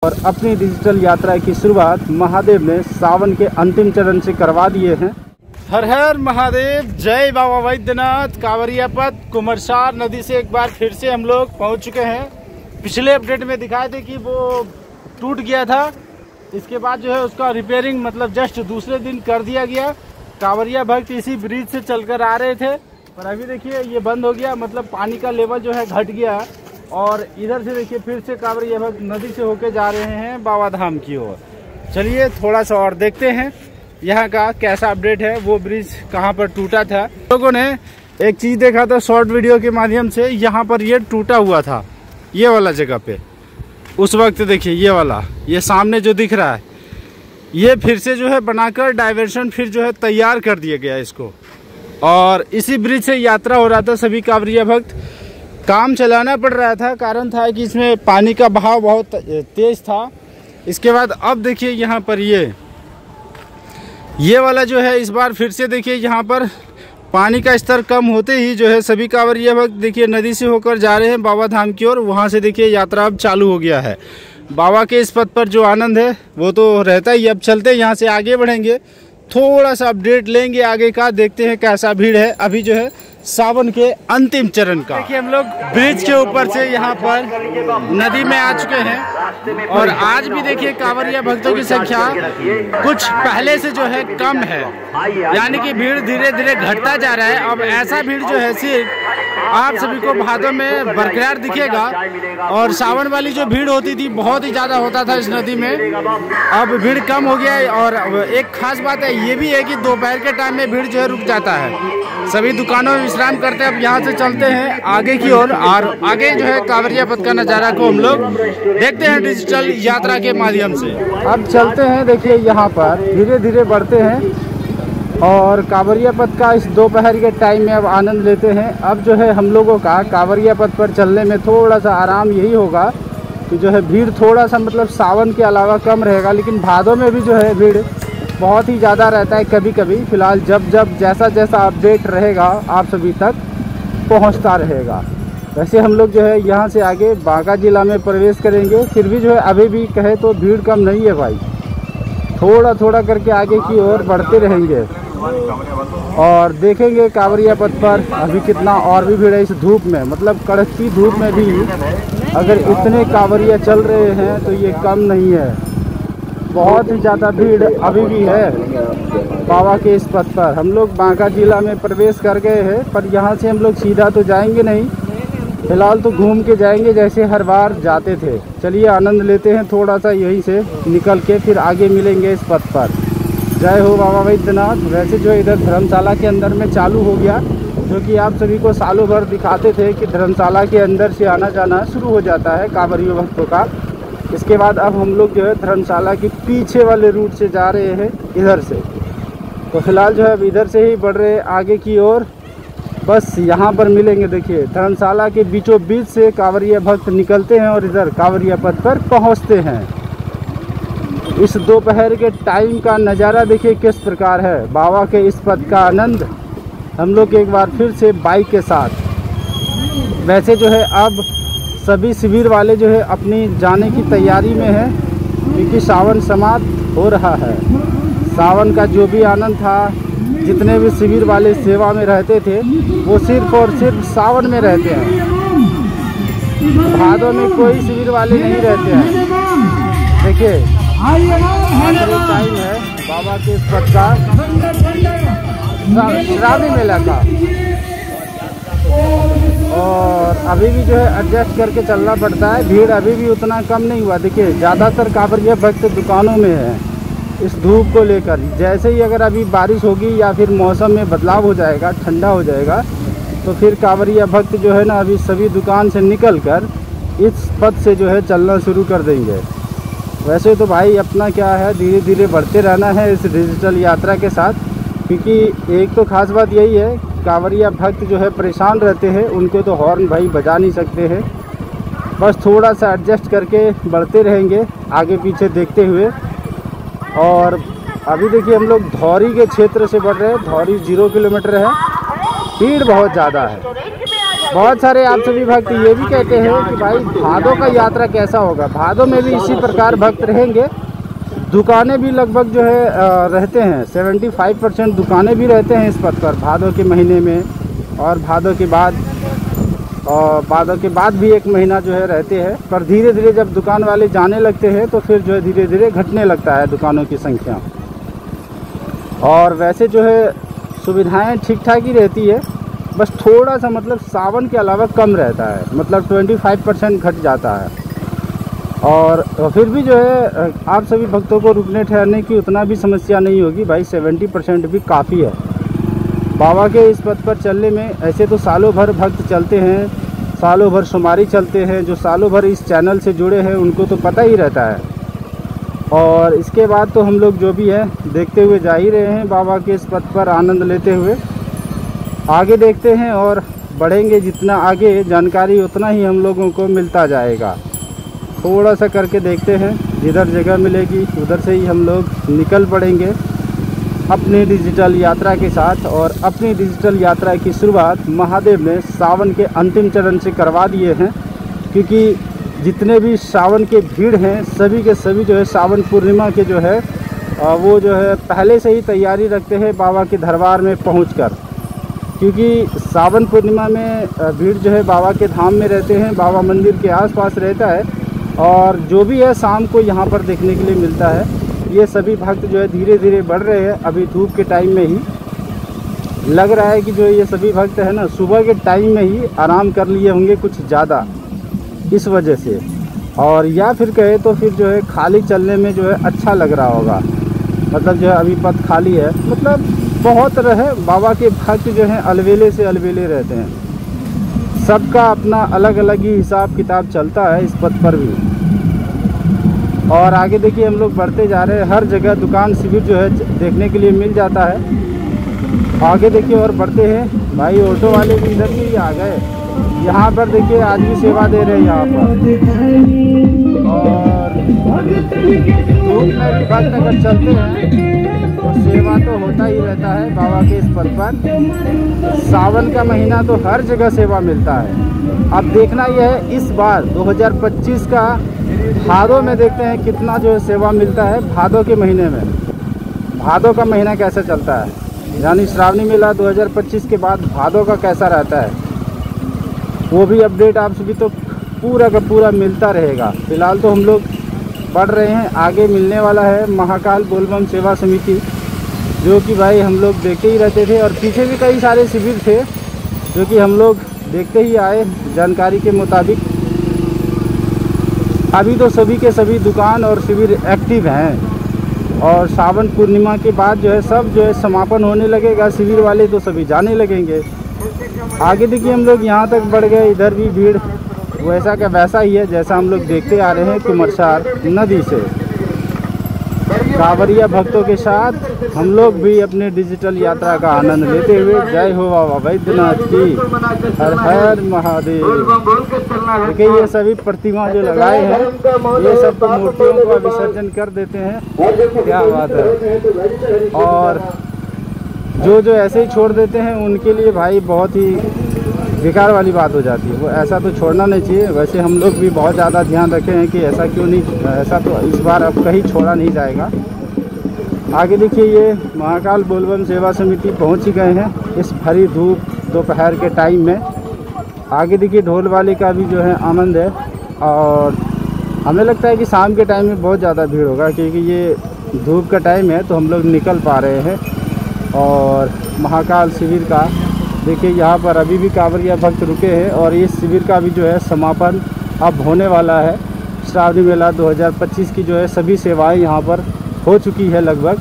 और अपनी डिजिटल यात्रा की शुरुआत महादेव ने सावन के अंतिम चरण से करवा दिए हैं। हर हर महादेव, जय बाबा वैद्यनाथ। कांवरिया पथ कुमरसार नदी से एक बार फिर से हम लोग पहुंच चुके हैं। पिछले अपडेट में दिखाए थे कि वो टूट गया था, इसके बाद जो है उसका रिपेयरिंग मतलब जस्ट दूसरे दिन कर दिया गया। कांवरिया भक्त इसी ब्रिज से चलकर आ रहे थे, पर अभी देखिए ये बंद हो गया, मतलब पानी का लेवल जो है घट गया। और इधर से देखिए फिर से कांवरिया भक्त नदी से होके जा रहे हैं बाबा धाम की ओर। चलिए थोड़ा सा और देखते हैं यहाँ का कैसा अपडेट है, वो ब्रिज कहाँ पर टूटा था। लोगों ने एक चीज देखा था शॉर्ट वीडियो के माध्यम से, यहाँ पर ये टूटा हुआ था, ये वाला जगह पे उस वक्त देखिए ये वाला, ये सामने जो दिख रहा है, ये फिर से जो है बनाकर डाइवर्शन फिर जो है तैयार कर दिया गया इसको। और इसी ब्रिज से यात्रा हो रहा था सभी कांवरिया भक्त। काम चलाना पड़ रहा था, कारण था कि इसमें पानी का बहाव बहुत तेज था। इसके बाद अब देखिए यहाँ पर ये वाला जो है इस बार फिर से देखिए यहाँ पर पानी का स्तर कम होते ही जो है सभी कांवरिया भक्त देखिए नदी से होकर जा रहे हैं बाबा धाम की ओर। वहाँ से देखिए यात्रा अब चालू हो गया है। बाबा के इस पथ पर जो आनंद है वो तो रहता ही। अब चलते यहाँ से आगे बढ़ेंगे, थोड़ा सा अपडेट लेंगे आगे का, देखते हैं कैसा भीड़ है अभी जो है सावन के अंतिम चरण का। देखिए हम लोग ब्रिज के ऊपर से यहाँ पर नदी में आ चुके हैं और आज भी देखिए कांवरिया भक्तों की संख्या कुछ पहले से जो है कम है, यानी कि भीड़ धीरे धीरे घटता जा रहा है। अब ऐसा भीड़ जो है सिर्फ आप सभी को भादों में बरकरार दिखेगा। और सावन वाली जो भीड़ होती थी बहुत ही ज्यादा होता था इस नदी में, अब भीड़ कम हो गया है। और एक खास बात है ये भी है कि दोपहर के टाइम में भीड़ जो है रुक जाता है, सभी दुकानों में विश्राम करते हैं। अब यहाँ से चलते हैं आगे की ओर और आगे जो है कांवरिया पथ का नज़ारा को हम लोग देखते हैं डिजिटल यात्रा के माध्यम से। अब चलते हैं, देखिए यहाँ पर धीरे धीरे बढ़ते हैं और कांवरिया पथ का इस दोपहर के टाइम में अब आनंद लेते हैं। अब जो है हम लोगों का कांवरिया पथ पर चलने में थोड़ा सा आराम यही होगा कि जो है भीड़ थोड़ा सा मतलब सावन के अलावा कम रहेगा, लेकिन भादों में भी जो है भीड़ बहुत ही ज़्यादा रहता है कभी कभी। फिलहाल जब जैसा जैसा अपडेट रहेगा आप सभी तक पहुंचता रहेगा। वैसे हम लोग जो है यहाँ से आगे बांका जिला में प्रवेश करेंगे, फिर भी जो है अभी भी कहे तो भीड़ कम नहीं है भाई, थोड़ा थोड़ा करके आगे की ओर बढ़ते रहेंगे और देखेंगे कांवरिया पथ पर अभी कितना और भी भीड़ है इस धूप में। मतलब कड़कती धूप में भी अगर इतने कांवरिया चल रहे हैं तो ये कम नहीं है, बहुत ही ज़्यादा भीड़ अभी भी है बाबा के इस पथ पर। हम लोग बांका जिला में प्रवेश कर गए हैं, पर यहाँ से हम लोग सीधा तो जाएंगे नहीं, फिलहाल तो घूम के जाएंगे जैसे हर बार जाते थे। चलिए आनंद लेते हैं थोड़ा सा यहीं से निकल के, फिर आगे मिलेंगे इस पथ पर। जय हो बाबा वैद्यनाथ। वैसे जो इधर धर्मशाला के अंदर में चालू हो गया, जो कि आप सभी को सालों भर दिखाते थे कि धर्मशाला के अंदर से आना जाना शुरू हो जाता है कांवरिया भक्तों का। इसके बाद अब हम लोग जो है धर्मशाला के पीछे वाले रूट से जा रहे हैं इधर से। तो फिलहाल जो है अब इधर से ही बढ़ रहे हैं आगे की ओर, बस यहाँ पर मिलेंगे। देखिए धर्मशाला के बीचों बीच से कांवरिया भक्त निकलते हैं और इधर कांवरिया पथ पर पहुँचते हैं। इस दोपहर के टाइम का नज़ारा देखिए किस प्रकार है। बाबा के इस पथ का आनंद हम लोग एक बार फिर से बाइक के साथ। वैसे जो है अब सभी शिविर वाले जो है अपनी जाने की तैयारी में हैं, क्योंकि सावन समाप्त हो रहा है। सावन का जो भी आनंद था, जितने भी शिविर वाले सेवा में रहते थे वो सिर्फ और सिर्फ सावन में रहते हैं, भादों में कोई शिविर वाले नहीं रहते हैं। देखिए टाइम है बाबा के इस पथ का, श्रावणी मेला था और अभी भी जो है एडजस्ट करके चलना पड़ता है। भीड़ अभी भी उतना कम नहीं हुआ। देखिए ज़्यादातर कांवरिया भक्त दुकानों में है इस धूप को लेकर। जैसे ही अगर अभी बारिश होगी या फिर मौसम में बदलाव हो जाएगा, ठंडा हो जाएगा, तो फिर कांवरिया भक्त जो है ना अभी सभी दुकान से निकल कर इस पथ से जो है चलना शुरू कर देंगे। वैसे तो भाई अपना क्या है, धीरे धीरे बढ़ते रहना है इस डिजिटल यात्रा के साथ, क्योंकि एक तो खास बात यही है कांवरिया भक्त जो है परेशान रहते हैं, उनको तो हॉर्न भाई बजा नहीं सकते हैं। बस थोड़ा सा एडजस्ट करके बढ़ते रहेंगे आगे पीछे देखते हुए। और अभी देखिए हम लोग धौरी के क्षेत्र से बढ़ रहे हैं। धौरी 0 किलोमीटर है, भीड़ बहुत ज़्यादा है। बहुत सारे आप सभी भक्त ये भी कहते हैं कि भाई भादों का यात्रा कैसा होगा। भादों में भी इसी प्रकार भक्त रहेंगे। दुकानें भी लगभग जो है रहते हैं, 75% दुकानें भी रहते हैं इस पथ पर भादों के महीने में। और भादों के बाद भी एक महीना जो है रहते हैं। पर धीरे धीरे जब दुकान वाले जाने लगते हैं तो फिर जो है धीरे धीरे घटने लगता है दुकानों की संख्या। और वैसे जो है सुविधाएं ठीक ठाक ही रहती है, बस थोड़ा सा मतलब सावन के अलावा कम रहता है, मतलब 25% घट जाता है। और फिर भी जो है आप सभी भक्तों को रुकने ठहरने की उतना भी समस्या नहीं होगी भाई, 70% भी काफ़ी है। बाबा के इस पथ पर चलने में ऐसे तो सालों भर भक्त चलते हैं, सालों भर शुमारी चलते हैं। जो सालों भर इस चैनल से जुड़े हैं उनको तो पता ही रहता है। और इसके बाद तो हम लोग जो भी है देखते हुए जा ही रहे हैं बाबा के इस पथ पर आनंद लेते हुए। आगे देखते हैं और बढ़ेंगे, जितना आगे जानकारी उतना ही हम लोगों को मिलता जाएगा। थोड़ा सा करके देखते हैं, जिधर जगह मिलेगी उधर से ही हम लोग निकल पड़ेंगे अपनी डिजिटल यात्रा के साथ। और अपनी डिजिटल यात्रा की शुरुआत महादेव ने सावन के अंतिम चरण से करवा दिए हैं, क्योंकि जितने भी सावन के भीड़ हैं सभी के सभी जो है सावन पूर्णिमा के जो है वो जो है पहले से ही तैयारी रखते हैं बाबा के दरबार में पहुंचकर। क्योंकि सावन पूर्णिमा में भीड़ जो है बाबा के धाम में रहते हैं, बाबा मंदिर के आसपास रहता है। और जो भी है शाम को यहाँ पर देखने के लिए मिलता है। ये सभी भक्त जो है धीरे धीरे बढ़ रहे हैं। अभी धूप के टाइम में ही लग रहा है कि जो ये सभी भक्त है ना सुबह के टाइम में ही आराम कर लिए होंगे कुछ ज़्यादा, इस वजह से। और या फिर कहे तो फिर जो है खाली चलने में जो है अच्छा लग रहा होगा, मतलब जो है अभी पथ खाली है। मतलब बहुत रहे बाबा के भक्त जो हैं अलवेले से अलवेले रहते हैं, सबका अपना अलग अलग ही हिसाब किताब चलता है इस पथ पर भी। और आगे देखिए हम लोग बढ़ते जा रहे हैं, हर जगह दुकान शिविर जो है देखने के लिए मिल जाता है। आगे देखिए और बढ़ते हैं भाई, ऑटो वाले भी इधर से ही आ गए। यहाँ पर देखिए आज भी सेवा दे रहे हैं यहाँ पर। और धूप में भी भक्त अगर चलते हैं तो सेवा तो होता ही रहता है बाबा के इस पथ पर। सावन का महीना तो हर जगह सेवा मिलता है। अब देखना यह है इस बार 2025 का भादों में देखते हैं कितना जो है सेवा मिलता है भादों के महीने में। भादों का महीना कैसा चलता है, यानी श्रावणी मेला 2025 के बाद भादों का कैसा रहता है, वो भी अपडेट आप सभी तो पूरा का पूरा मिलता रहेगा। फिलहाल तो हम लोग बढ़ रहे हैं, आगे मिलने वाला है महाकाल बोलबम सेवा समिति, जो कि भाई हम लोग देखते ही रहते थे। और पीछे भी कई सारे शिविर थे जो कि हम लोग देखते ही आए जानकारी के मुताबिक। अभी तो सभी के सभी दुकान और शिविर एक्टिव हैं। और सावन पूर्णिमा के बाद जो है सब जो है समापन होने लगेगा, शिविर वाले तो सभी जाने लगेंगे। आगे देखिए हम लोग यहाँ तक बढ़ गए, इधर भी भीड़ वैसा का वैसा ही है जैसा हम लोग देखते आ रहे हैं कुमरसार नदी से। कांवरिया भक्तों के साथ हम लोग भी अपने डिजिटल यात्रा का आनंद लेते हुए जय हो बाबा वैद्यनाथ की, हर हर महादेव। देखिए ये सभी प्रतिमा जो लगाए हैं ये सब तो मूर्तियों का विसर्जन कर देते हैं, क्या बात है। और जो ऐसे ही छोड़ देते हैं उनके लिए भाई बहुत ही बेकार वाली बात हो जाती है। वो ऐसा तो छोड़ना नहीं चाहिए। वैसे हम लोग भी बहुत ज़्यादा ध्यान रखे हैं कि ऐसा क्यों नहीं, ऐसा तो इस बार अब कहीं छोड़ा नहीं जाएगा। आगे देखिए ये महाकाल बोलबम सेवा समिति पहुंच ही गए हैं इस भरी धूप दोपहर के टाइम में। आगे देखिए ढोल वाले का भी जो है आनंद है। और हमें लगता है कि शाम के टाइम में बहुत ज़्यादा भीड़ होगा, क्योंकि ये धूप का टाइम है तो हम लोग निकल पा रहे हैं। और महाकाल शिविर का देखिए यहाँ पर अभी भी कांवरिया भक्त रुके हैं। और इस शिविर का भी जो है समापन अब होने वाला है। श्रावणी मेला 2025 की जो है सभी सेवाएं यहाँ पर हो चुकी है लगभग।